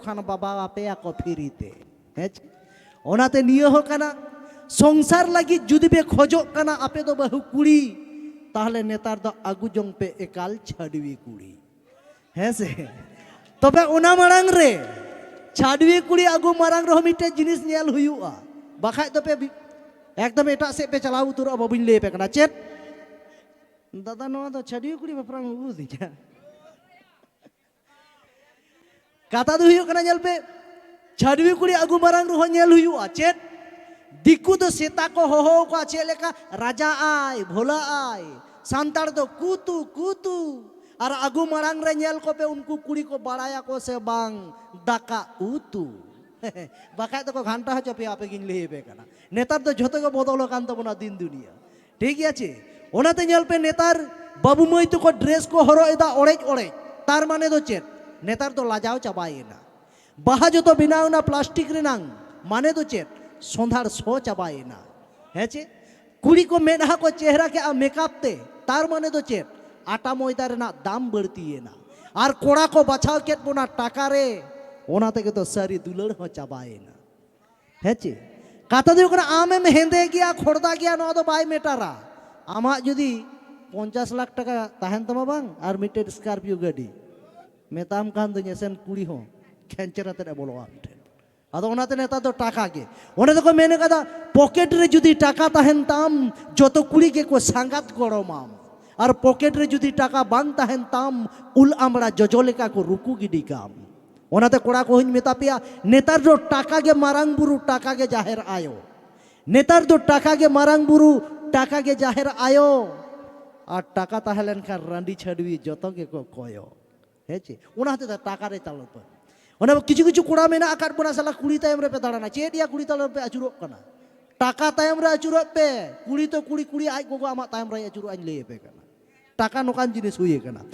तोखान बाबा आपेया को फिरीते हैं ओनाते नियो हो कना संसार लगी जुदी पे खोजो कना आपे दो बहु कुड़ी ताहले नेतार दो आगु जोंग पे एकाल छाड़वी कुड़ी है से तबे ओना मारांग रे छाड़वी कुड़ी आगु मारांग रो मिटे जिनिस नेल हुयुआ बाखाय तो पे एकदम एटा से पे चलाऊ तुर बाबुन ले पे कना चेत दादा नवा तो छाड़वी कुड़ी बापरांग उदी जा कथा दो हुयु कना नेल पे छाड़वी कुड़ी आगु मारांग रो नेल हुयुआ चेत दिकु तो सेता को हो को चेलेका राजा आय भोला आय सांतार दो कुतु कुतु और आगु मारांग रे नेल को पे उनको कुड़ी को बड़ाया को से बांग दाका उतु बाकाय तो को घंटा हो पे आपे गिन ले पे कना नेतार तो झोतो को बदलो कान तबना दिन दुनिया ठीक आछे ओनाते नेल पे नेतार बाबू मई तो को ड्रेस को हरो एदा ओड़ेज ओड़ेज तार माने दो चेत नेतार तो लाजाओ चाबायेना बाहा जो तो बिनावना प्लास्टिक रेनांग माने दो चेत सोंधार सो चाबायेना है चे कुड़ी को मेधा को चेहरा के मेकअप ते तार माने दो चेत आटा मयदा रेना दाम बढ़तीयेना और कोड़ा को बाछाव केत बोना टाका रे ओना तेगे तो सारी दुलड़ हो चाबायेना है चे कथा दो कना आमे में हेंदे गया खोड़दा गया नो दो बाय मेटारा आमा जुदी 50 लाख टाका ताहेन तमा बांग और मिटे स्कॉर्पियो गाड़ी मेताम कान दो नेसेन कुड़ी हो खेंचरा ते बोलो आम अदो ओनाते नेता तो टाका के ओने तो को मेने कदा पॉकेट रे जुदी टाका ताहेन ताम जतो कुड़ी के को सांगात गड़ो माम और पॉकेट रे जुदी टाका बांग ताहेन ताम उल आमड़ा जजोलेका को रुकू गिडी काम ओनाते कोड़ा को हिन मेता पिया नेतार जो टाका के मारांग बुरु टाका के जाहिर आयो नेतार जो टाका के मारांग बुरु टाका के जाहिर आयो और टाका ताहेलन का रांडी छड़वी जतो के को कोयो हेचे ओनाते टाका रे चालो तो ओना किछु किछु कोड़ा मेना आकाट बोना साला कुड़ी तायम रे पे दाड़ाना चेत या कुड़ी तायम पे अचुरो कना टाका तायम रे अचुरो पे कुड़ी तो कुड़ी कुड़ी आज गोगो आमा तायम रे अचुरो आइन ले पे कना टाका नोकान जिनिस हुए कना।